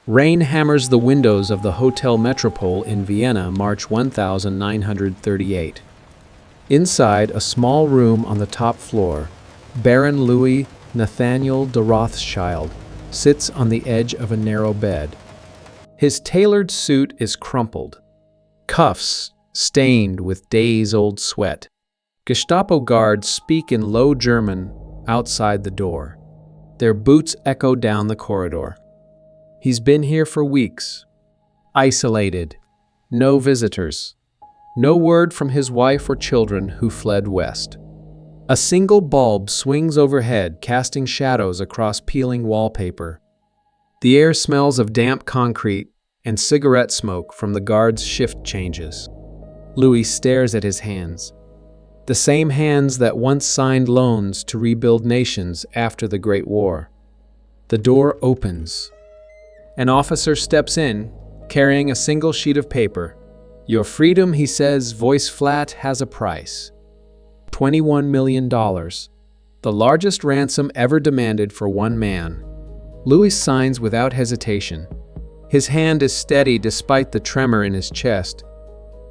Rain hammers the windows of the Hotel Metropole in Vienna, March 1938. Inside a small room on the top floor, Baron Louis Nathaniel de Rothschild sits on the edge of a narrow bed. His tailored suit is crumpled, cuffs stained with days-old sweat. Gestapo guards speak in low German outside the door. Their boots echo down the corridor. He's been here for weeks, isolated, no visitors, no word from his wife or children who fled west. A single bulb swings overhead, casting shadows across peeling wallpaper. The air smells of damp concrete and cigarette smoke from the guards' shift changes. Louis stares at his hands, the same hands that once signed loans to rebuild nations after the Great War. The door opens. An officer steps in, carrying a single sheet of paper. "Your freedom," he says, voice flat, "has a price. $21 million. The largest ransom ever demanded for one man." Louis signs without hesitation. His hand is steady despite the tremor in his chest.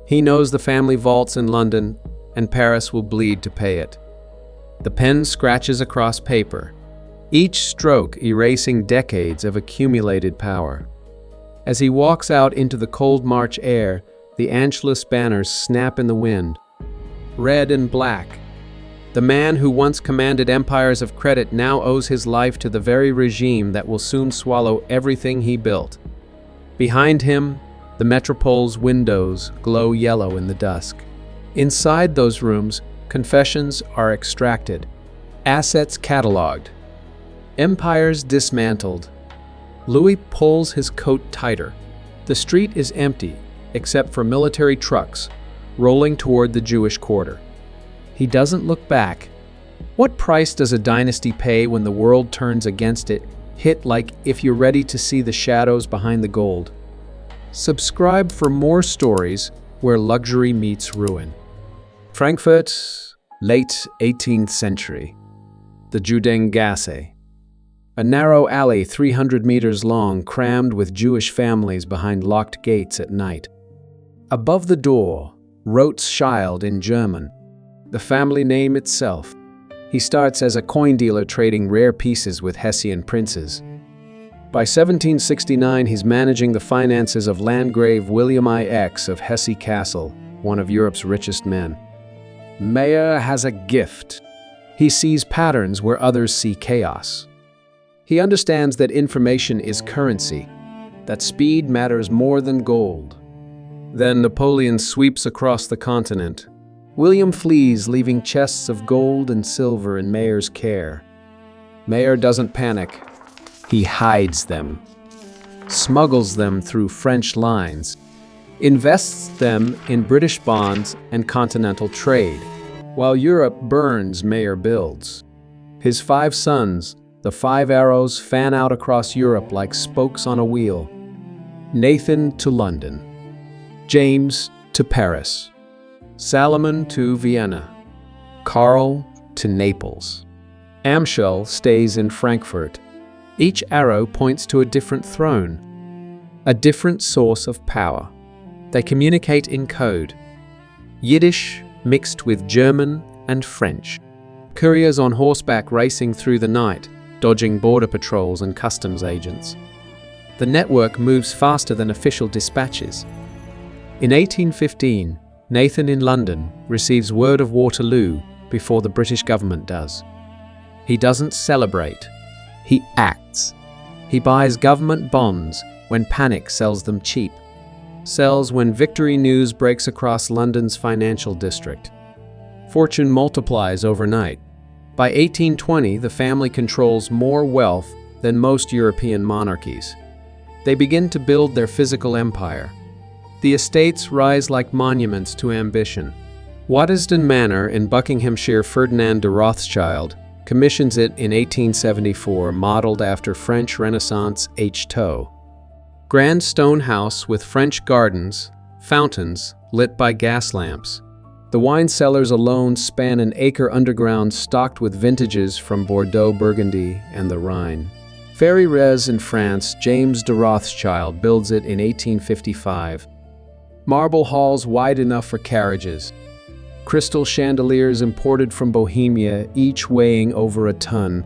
He knows the family vaults in London, and Paris will bleed to pay it. The pen scratches across paper, each stroke erasing decades of accumulated power. As he walks out into the cold March air, the Anschluss banners snap in the wind. Red and black. The man who once commanded empires of credit now owes his life to the very regime that will soon swallow everything he built. Behind him, the metropole's windows glow yellow in the dusk. Inside those rooms, confessions are extracted, assets catalogued, empires dismantled. Louis pulls his coat tighter. The street is empty, except for military trucks rolling toward the Jewish quarter. He doesn't look back. What price does a dynasty pay when the world turns against it? Hit like if you're ready to see the shadows behind the gold. Subscribe for more stories where luxury meets ruin. Frankfurt, late 18th century. The Judengasse. A narrow alley 300 meters long, crammed with Jewish families behind locked gates at night. Above the door, Rothschild in German, the family name itself. He starts as a coin dealer trading rare pieces with Hessian princes. By 1769, he's managing the finances of Landgrave William IX of Hesse Castle, one of Europe's richest men. Mayer has a gift. He sees patterns where others see chaos. He understands that information is currency, that speed matters more than gold. Then Napoleon sweeps across the continent. William flees, leaving chests of gold and silver in Mayer's care. Mayer doesn't panic. He hides them, smuggles them through French lines, invests them in British bonds and continental trade. While Europe burns, Mayer builds. His 5 sons, the 5 arrows, fan out across Europe like spokes on a wheel. Nathan to London, James to Paris, Salomon to Vienna, Karl to Naples. Amschel stays in Frankfurt. Each arrow points to a different throne, a different source of power. They communicate in code, Yiddish mixed with German and French. Couriers on horseback racing through the night, dodging border patrols and customs agents. The network moves faster than official dispatches. In 1815, Nathan in London receives word of Waterloo before the British government does. He doesn't celebrate. He acts. He buys government bonds when panic sells them cheap. Sells when victory news breaks across London's financial district. Fortune multiplies overnight. By 1820, the family controls more wealth than most European monarchies. They begin to build their physical empire. The estates rise like monuments to ambition. Waddesdon Manor in Buckinghamshire, Ferdinand de Rothschild commissions it in 1874, modeled after French Renaissance H-Toe. Grand stone house with French gardens, fountains lit by gas lamps. The wine cellars alone span an acre underground stocked with vintages from Bordeaux, Burgundy, and the Rhine. Very in France, James de Rothschild builds it in 1855. Marble halls wide enough for carriages. Crystal chandeliers imported from Bohemia, each weighing over a ton.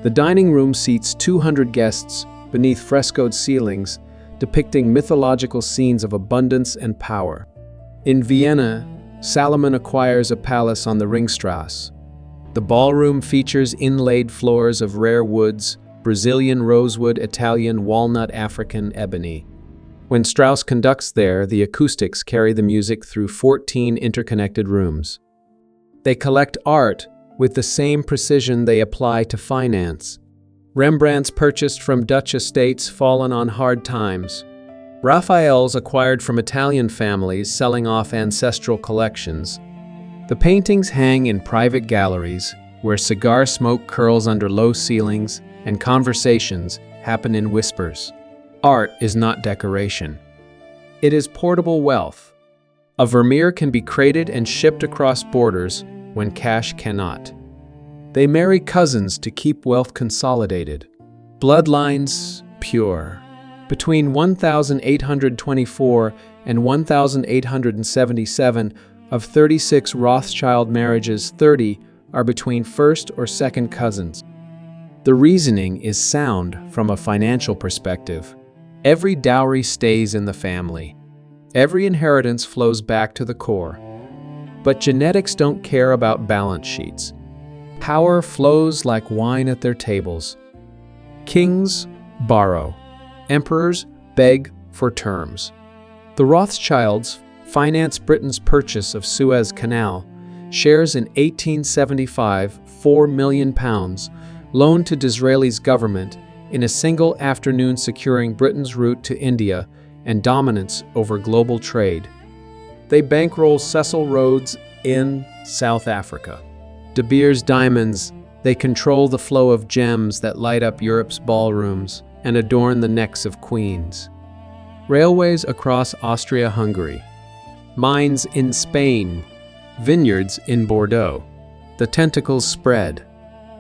The dining room seats 200 guests beneath frescoed ceilings, depicting mythological scenes of abundance and power. In Vienna, Salomon acquires a palace on the Ringstrasse. The ballroom features inlaid floors of rare woods, Brazilian rosewood, Italian walnut, African ebony. When Strauss conducts there, the acoustics carry the music through 14 interconnected rooms. They collect art with the same precision they apply to finance. Rembrandts purchased from Dutch estates fallen on hard times. Raphaels acquired from Italian families selling off ancestral collections. The paintings hang in private galleries where cigar smoke curls under low ceilings and conversations happen in whispers. Art is not decoration. It is portable wealth. A Vermeer can be crated and shipped across borders when cash cannot. They marry cousins to keep wealth consolidated. Bloodlines pure. Between 1824 and 1877, of 36 Rothschild marriages, 30 are between first or second cousins. The reasoning is sound from a financial perspective. Every dowry stays in the family. Every inheritance flows back to the core. But genetics don't care about balance sheets. Power flows like wine at their tables. Kings borrow. Emperors beg for terms. The Rothschilds finance Britain's purchase of Suez Canal, shares in 1875 £4 million, loaned to Disraeli's government in a single afternoon, securing Britain's route to India and dominance over global trade. They bankroll Cecil Rhodes in South Africa. De Beers diamonds, they control the flow of gems that light up Europe's ballrooms and adorn the necks of queens. Railways across Austria-Hungary. Mines in Spain. Vineyards in Bordeaux. The tentacles spread.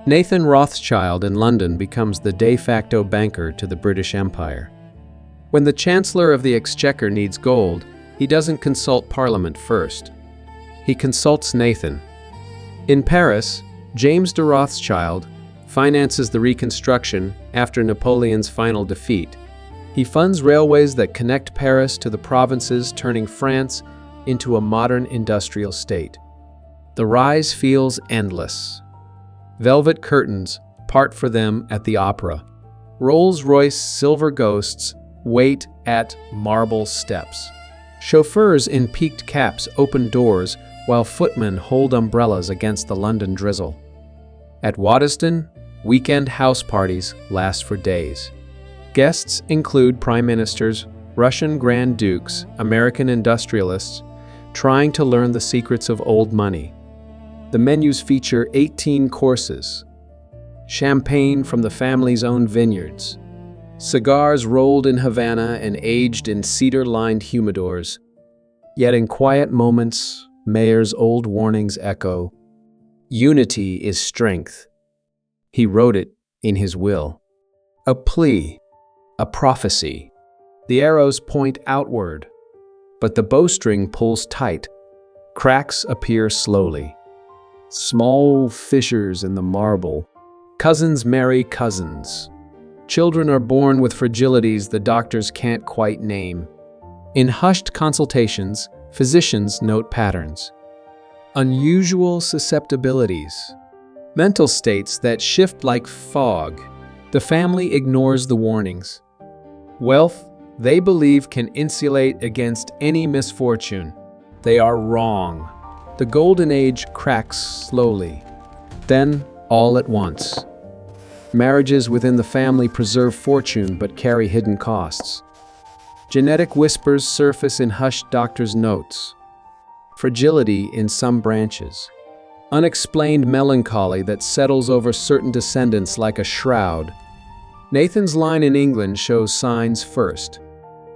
Nathan Rothschild in London becomes the de facto banker to the British Empire. When the Chancellor of the Exchequer needs gold, he doesn't consult Parliament first. He consults Nathan. In Paris, James de Rothschild finances the reconstruction after Napoleon's final defeat. He funds railways that connect Paris to the provinces, turning France into a modern industrial state. The rise feels endless. Velvet curtains part for them at the opera. Rolls-Royce silver ghosts wait at marble steps. Chauffeurs in peaked caps open doors while footmen hold umbrellas against the London drizzle. At Waddesdon, weekend house parties last for days. Guests include prime ministers, Russian grand dukes, American industrialists, trying to learn the secrets of old money. The menus feature 18 courses, champagne from the family's own vineyards, cigars rolled in Havana and aged in cedar-lined humidors. Yet in quiet moments, Mayer's old warnings echo. Unity is strength. He wrote it in his will. A plea, a prophecy. The arrows point outward, but the bowstring pulls tight. Cracks appear slowly. Small fissures in the marble. Cousins marry cousins. Children are born with fragilities the doctors can't quite name. In hushed consultations, physicians note patterns. Unusual susceptibilities. Mental states that shift like fog. The family ignores the warnings. Wealth, they believe, can insulate against any misfortune. They are wrong. The golden age cracks slowly. Then, all at once. Marriages within the family preserve fortune but carry hidden costs. Genetic whispers surface in hushed doctors' notes. Fragility in some branches. Unexplained melancholy that settles over certain descendants like a shroud. Nathan's line in England shows signs first.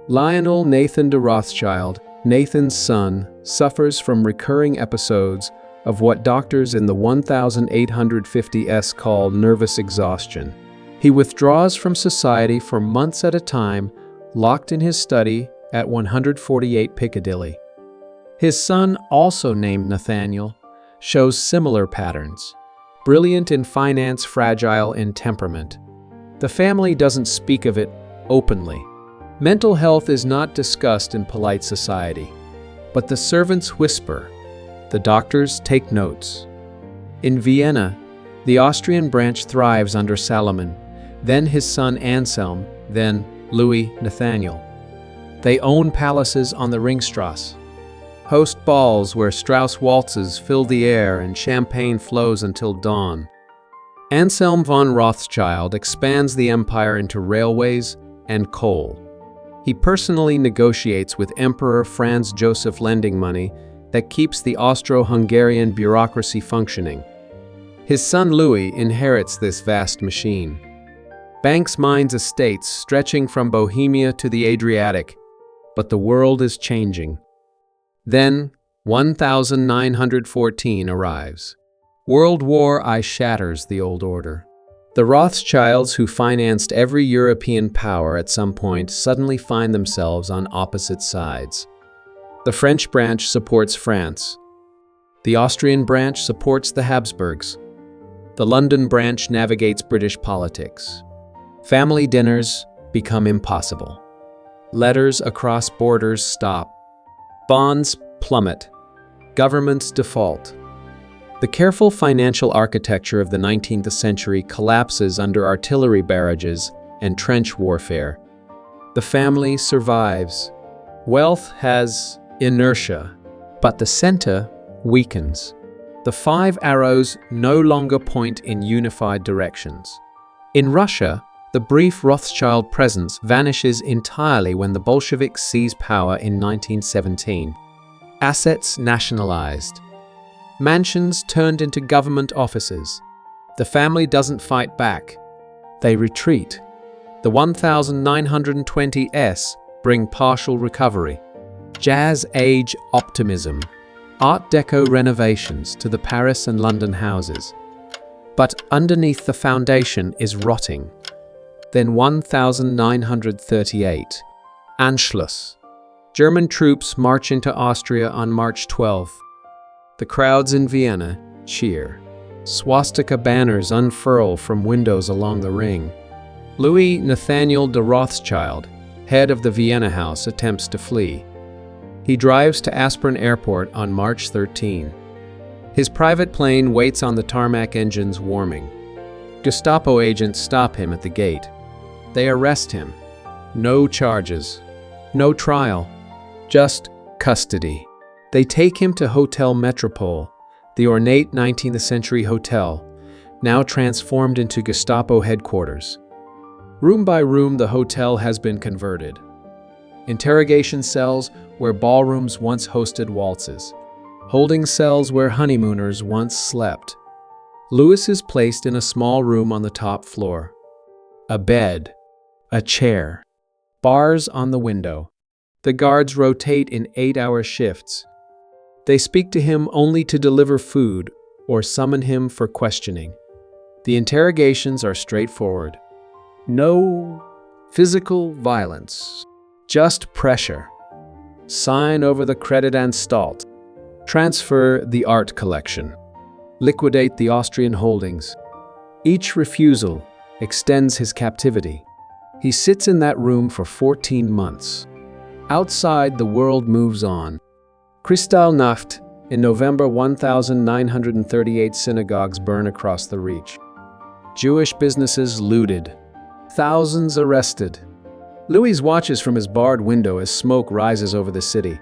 Lionel Nathan de Rothschild, Nathan's son, suffers from recurring episodes of what doctors in the 1850s call nervous exhaustion. He withdraws from society for months at a time, locked in his study at 148 Piccadilly. His son, also named Nathaniel, shows similar patterns. Brilliant in finance, fragile in temperament. The family doesn't speak of it openly. Mental health is not discussed in polite society, but the servants whisper. The doctors take notes. In Vienna, the Austrian branch thrives under Salomon, then his son Anselm, then Louis Nathaniel. They own palaces on the Ringstrasse, host balls where Strauss waltzes fill the air and champagne flows until dawn. Anselm von Rothschild expands the empire into railways and coal. He personally negotiates with Emperor Franz Joseph lending money that keeps the Austro-Hungarian bureaucracy functioning. His son Louis inherits this vast machine. Banks mines estates stretching from Bohemia to the Adriatic, but the world is changing. Then, 1914 arrives. World War I shatters the old order. The Rothschilds, who financed every European power at some point, suddenly find themselves on opposite sides. The French branch supports France. The Austrian branch supports the Habsburgs. The London branch navigates British politics. Family dinners become impossible. Letters across borders stop. Bonds plummet. Governments default. The careful financial architecture of the 19th century collapses under artillery barrages and trench warfare. The family survives. Wealth has inertia, but the center weakens. The five arrows no longer point in unified directions. In Russia, the brief Rothschild presence vanishes entirely when the Bolsheviks seize power in 1917. Assets nationalized. Mansions turned into government offices. The family doesn't fight back. They retreat. The 1920s bring partial recovery. Jazz Age optimism. Art Deco renovations to the Paris and London houses. But underneath the foundation is rotting. Then 1938. Anschluss. German troops march into Austria on March 12. The crowds in Vienna cheer. Swastika banners unfurl from windows along the ring. Louis Nathaniel de Rothschild, head of the Vienna House, attempts to flee. He drives to Aspern Airport on March 13. His private plane waits on the tarmac, engines warming. Gestapo agents stop him at the gate. They arrest him. No charges. No trial. Just custody. They take him to Hotel Metropole, the ornate 19th century hotel, now transformed into Gestapo headquarters. Room by room, the hotel has been converted. Interrogation cells where ballrooms once hosted waltzes. Holding cells where honeymooners once slept. Louis is placed in a small room on the top floor. A bed. A chair. Bars on the window. The guards rotate in 8-hour shifts. They speak to him only to deliver food or summon him for questioning. The interrogations are straightforward. No physical violence, just pressure. Sign over the Creditanstalt. Transfer the art collection. Liquidate the Austrian holdings. Each refusal extends his captivity. He sits in that room for 14 months. Outside, the world moves on. Kristallnacht, in November 1938, synagogues burn across the Reach. Jewish businesses looted. Thousands arrested. Louis watches from his barred window as smoke rises over the city.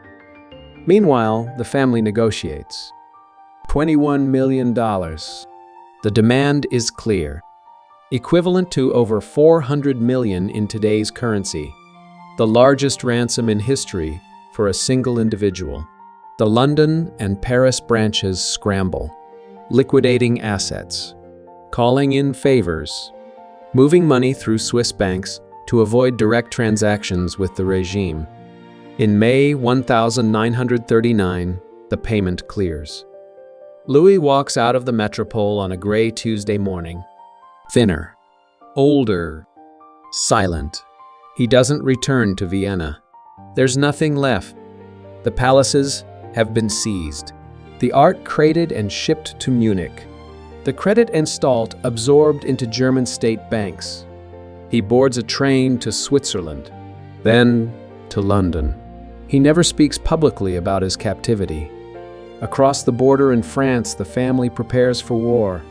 Meanwhile, the family negotiates. $21 million. The demand is clear. Equivalent to over 400 million in today's currency. The largest ransom in history for a single individual. The London and Paris branches scramble, liquidating assets, calling in favors, moving money through Swiss banks to avoid direct transactions with the regime. In May 1939, the payment clears. Louis walks out of the metropole on a gray Tuesday morning. Thinner, older, silent. He doesn't return to Vienna. There's nothing left. The palaces have been seized. The art crated and shipped to Munich. The credit installed absorbed into German state banks. He boards a train to Switzerland, then to London. He never speaks publicly about his captivity. Across the border in France, the family prepares for war.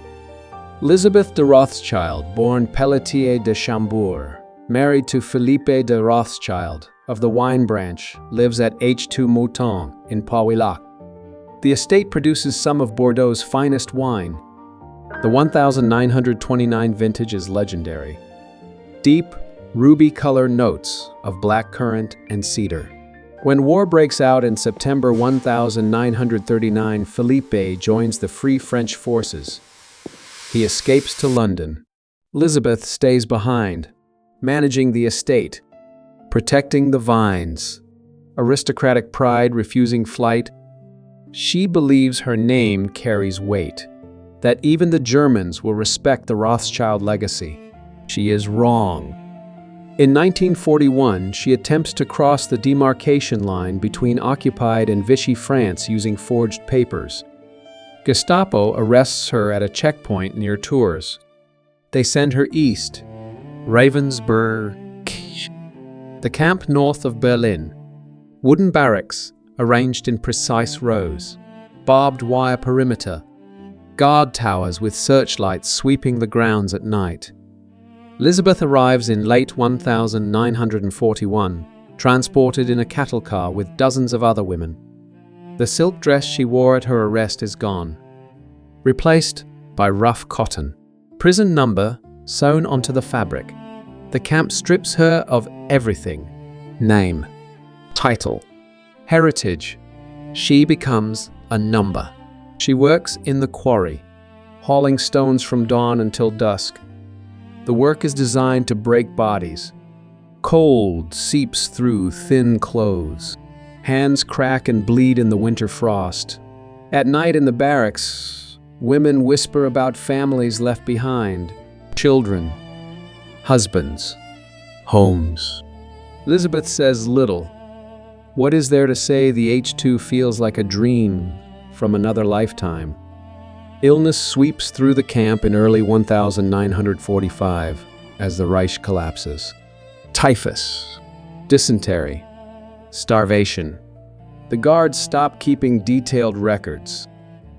Élisabeth de Rothschild, born Pelletier de Chambord, married to Philippe de Rothschild of the wine branch, lives at H2 Mouton in Pauillac. The estate produces some of Bordeaux's finest wine. The 1929 vintage is legendary. Deep, ruby-color notes of blackcurrant and cedar. When war breaks out in September 1939, Philippe joins the Free French forces. He escapes to London. Élisabeth stays behind, managing the estate, protecting the vines. Aristocratic pride refusing flight. She believes her name carries weight, that even the Germans will respect the Rothschild legacy. She is wrong. In 1941, she attempts to cross the demarcation line between occupied and Vichy France using forged papers. Gestapo arrests her at a checkpoint near Tours. They send her east, Ravensburg, the camp north of Berlin. Wooden barracks arranged in precise rows, barbed wire perimeter, guard towers with searchlights sweeping the grounds at night. Élisabeth arrives in late 1941, transported in a cattle car with dozens of other women. The silk dress she wore at her arrest is gone, replaced by rough cotton. Prison number sewn onto the fabric. The camp strips her of everything. Name, title, heritage. She becomes a number. She works in the quarry, hauling stones from dawn until dusk. The work is designed to break bodies. Cold seeps through thin clothes. Hands crack and bleed in the winter frost. At night in the barracks, women whisper about families left behind, children, husbands, homes. Élisabeth says little. What is there to say? The H2 feels like a dream from another lifetime. Illness sweeps through the camp in early 1945 as the Reich collapses. Typhus, dysentery, starvation. The guards stop keeping detailed records.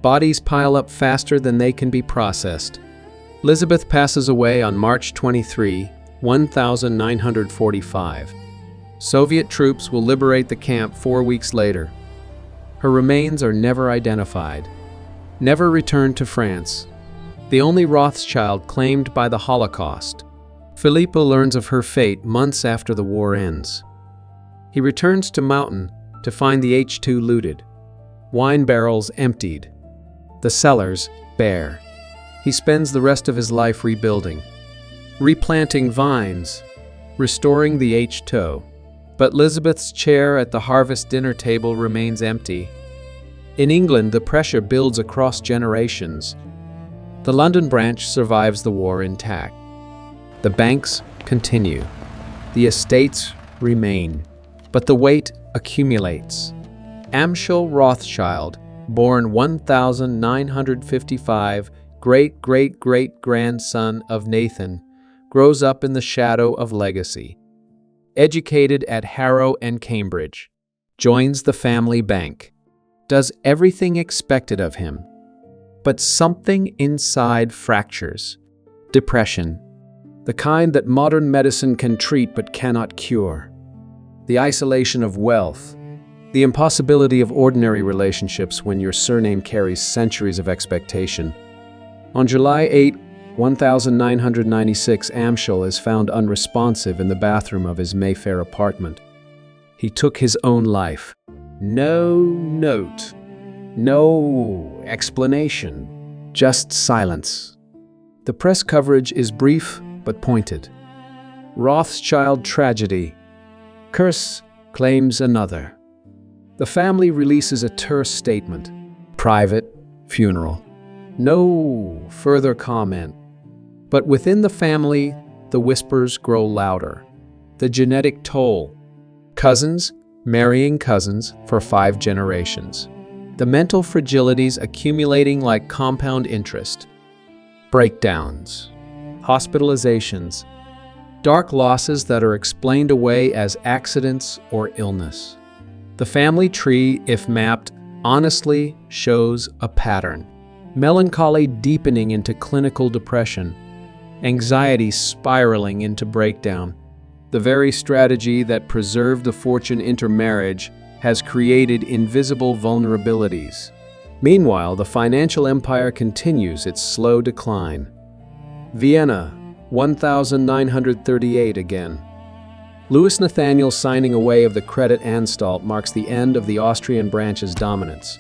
Bodies pile up faster than they can be processed. Élisabeth passes away on March 23, 1945. Soviet troops will liberate the camp 4 weeks later. Her remains are never identified, never returned to France. The only Rothschild claimed by the Holocaust. Philippe learns of her fate months after the war ends. He returns to Mountain to find the H2 looted, wine barrels emptied, the cellars bare. He spends the rest of his life rebuilding, replanting vines, restoring the H2. But Élisabeth's chair at the harvest dinner table remains empty. In England, the pressure builds across generations. The London branch survives the war intact. The banks continue. The estates remain. But the weight accumulates. Amschel Rothschild, born 1955, great-great-great-grandson of Nathan, grows up in the shadow of legacy. Educated at Harrow and Cambridge, joins the family bank, does everything expected of him. But something inside fractures. Depression, the kind that modern medicine can treat but cannot cure. The isolation of wealth, the impossibility of ordinary relationships when your surname carries centuries of expectation. On July 8, 1996, Amschel is found unresponsive in the bathroom of his Mayfair apartment. He took his own life. No note, no explanation, just silence. The press coverage is brief but pointed. Rothschild tragedy. Curse claims another. The family releases a terse statement. Private funeral. No further comment. But within the family, the whispers grow louder. The genetic toll. Cousins marrying cousins for 5 generations. The mental fragilities accumulating like compound interest. Breakdowns. Hospitalizations. Dark losses that are explained away as accidents or illness. The family tree, if mapped honestly, shows a pattern. Melancholy deepening into clinical depression. Anxiety spiraling into breakdown. The very strategy that preserved the fortune intermarriage has created invisible vulnerabilities. Meanwhile, the financial empire continues its slow decline. Vienna, 1938 again. Louis Nathaniel signing away of the Credit Anstalt marks the end of the Austrian branch's dominance.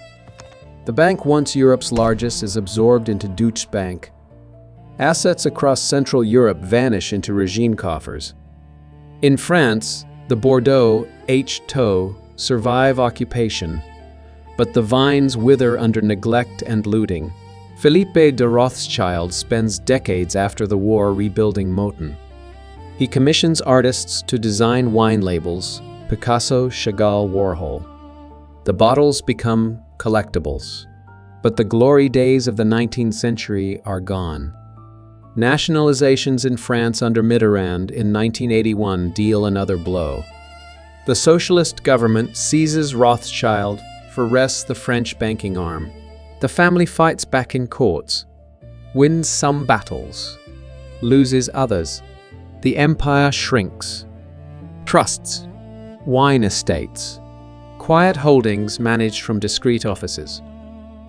The bank, once Europe's largest, is absorbed into Deutsche Bank. Assets across Central Europe vanish into regime coffers. In France, the Bordeaux H-Taux survive occupation, but the vines wither under neglect and looting. Philippe de Rothschild spends decades after the war rebuilding Moten. He commissions artists to design wine labels, Picasso, Chagall, Warhol. The bottles become collectibles, but the glory days of the 19th century are gone. Nationalizations in France under Mitterrand in 1981 deal another blow. The socialist government seizes Rothschild, arrests the French banking arm. The family fights back in courts, wins some battles, loses others. The empire shrinks. Trusts, wine estates, quiet holdings managed from discreet offices.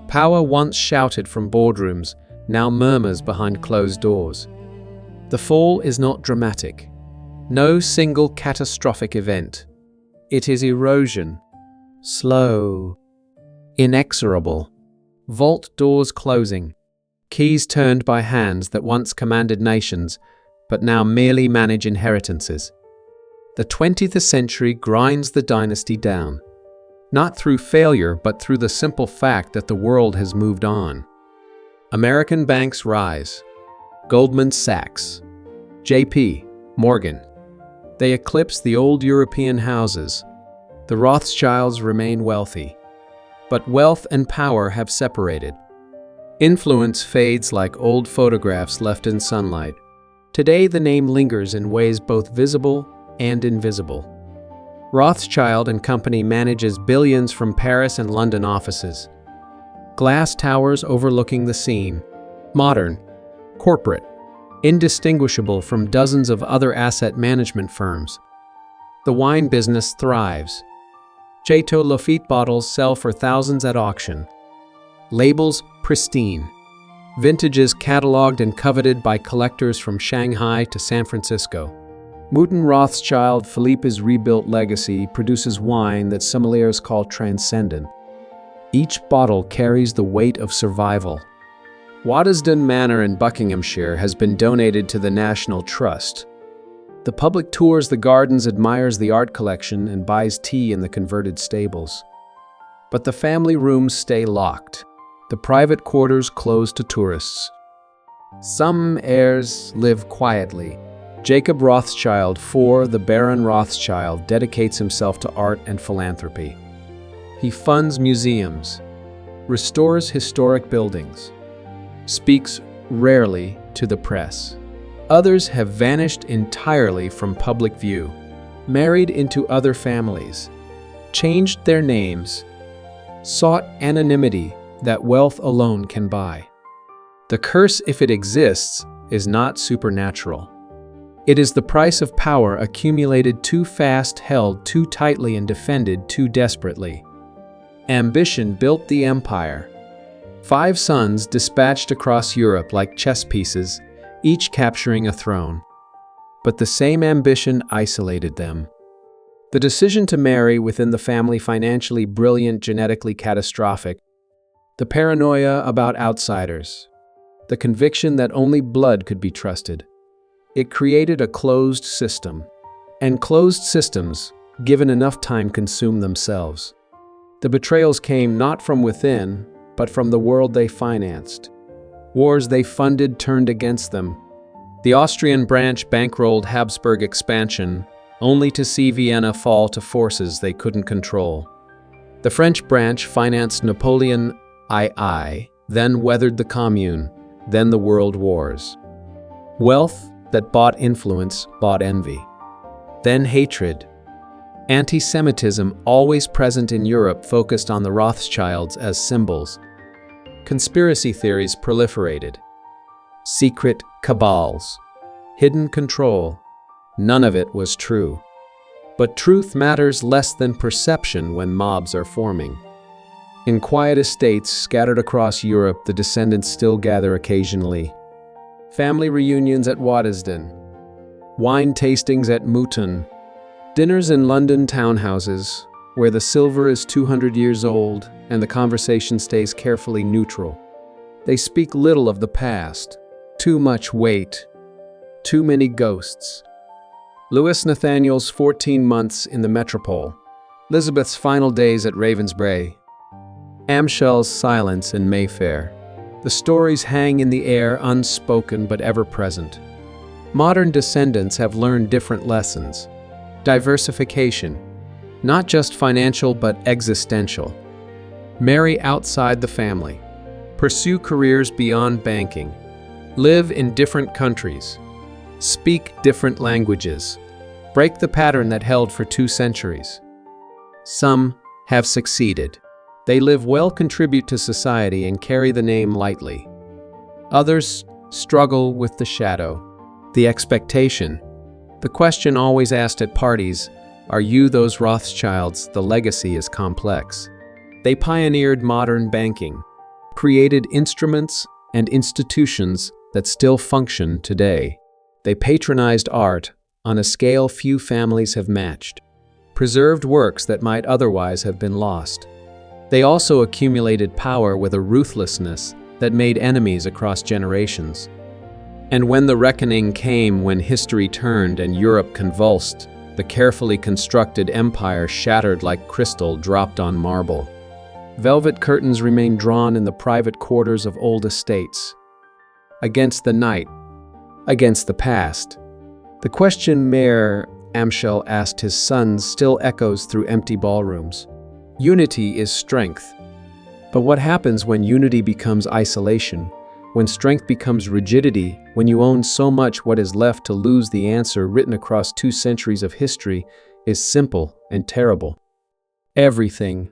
Power once shouted from boardrooms now murmurs behind closed doors. The fall is not dramatic. No single catastrophic event. It is erosion. Slow. Inexorable. Vault doors closing. Keys turned by hands that once commanded nations, but now merely manage inheritances. The 20th century grinds the dynasty down. Not through failure, but through the simple fact that the world has moved on. American banks rise. Goldman Sachs, J.P. Morgan. They eclipse the old European houses. The Rothschilds remain wealthy. But wealth and power have separated. Influence fades like old photographs left in sunlight. Today the name lingers in ways both visible and invisible. Rothschild and Company manages billions from Paris and London offices. Glass towers overlooking the scene. Modern, corporate, indistinguishable from dozens of other asset management firms. The wine business thrives. Chateau Lafite bottles sell for thousands at auction. Labels pristine. Vintages cataloged and coveted by collectors from Shanghai to San Francisco. Moten Rothschild Philippe's rebuilt legacy produces wine that sommeliers call transcendent. Each bottle carries the weight of survival. Waddesdon Manor in Buckinghamshire has been donated to the National Trust. The public tours the gardens, admires the art collection, and buys tea in the converted stables. But the family rooms stay locked. The private quarters closed to tourists. Some heirs live quietly. Jacob Rothschild IV, the Baron Rothschild, dedicates himself to art and philanthropy. He funds museums, restores historic buildings, speaks rarely to the press. Others have vanished entirely from public view, married into other families, changed their names, sought anonymity that wealth alone can buy. The curse, if it exists, is not supernatural. It is the price of power accumulated too fast, held too tightly, and defended too desperately. Ambition built the empire. 5 sons dispatched across Europe like chess pieces, each capturing a throne. But the same ambition isolated them. The decision to marry within the family, financially brilliant, genetically catastrophic. The paranoia about outsiders. The conviction that only blood could be trusted. It created a closed system. And closed systems, given enough time, consume themselves. The betrayals came not from within, but from the world they financed. Wars they funded turned against them. The Austrian branch bankrolled Habsburg expansion, only to see Vienna fall to forces they couldn't control. The French branch financed Napoleon II, then weathered the Commune, then the World Wars. Wealth that bought influence bought envy. Then hatred. Anti-Semitism, always present in Europe, focused on the Rothschilds as symbols. Conspiracy theories proliferated. Secret cabals. Hidden control. None of it was true. But truth matters less than perception when mobs are forming. In quiet estates scattered across Europe, the descendants still gather occasionally. Family reunions at Waddesdon. Wine tastings at Mouton. Dinners in London townhouses, where the silver is 200 years old and the conversation stays carefully neutral. They speak little of the past. Too much weight. Too many ghosts. Louis Nathaniel's 14 months in the metropole. Elizabeth's final days at Ravensbrae. Amschel's silence in Mayfair. The stories hang in the air, unspoken but ever present. Modern descendants have learned different lessons. Diversification. Not just financial but existential. Marry outside the family. Pursue careers beyond banking. Live in different countries. Speak different languages. Break the pattern that held for 2 centuries. Some have succeeded. They live well, contribute to society, and carry the name lightly. Others struggle with the shadow, the expectation. The question always asked at parties, are you those Rothschilds? The legacy is complex. They pioneered modern banking, created instruments and institutions that still function today. They patronized art on a scale few families have matched, preserved works that might otherwise have been lost. They also accumulated power with a ruthlessness that made enemies across generations. And when the reckoning came, when history turned and Europe convulsed, the carefully constructed empire shattered like crystal dropped on marble. Velvet curtains remained drawn in the private quarters of old estates. Against the night, against the past. The question Mayor Amschel asked his sons still echoes through empty ballrooms. Unity is strength. But what happens when unity becomes isolation? When strength becomes rigidity? When you own so much, what is left to lose? The answer, written across 2 centuries of history, is simple and terrible. Everything.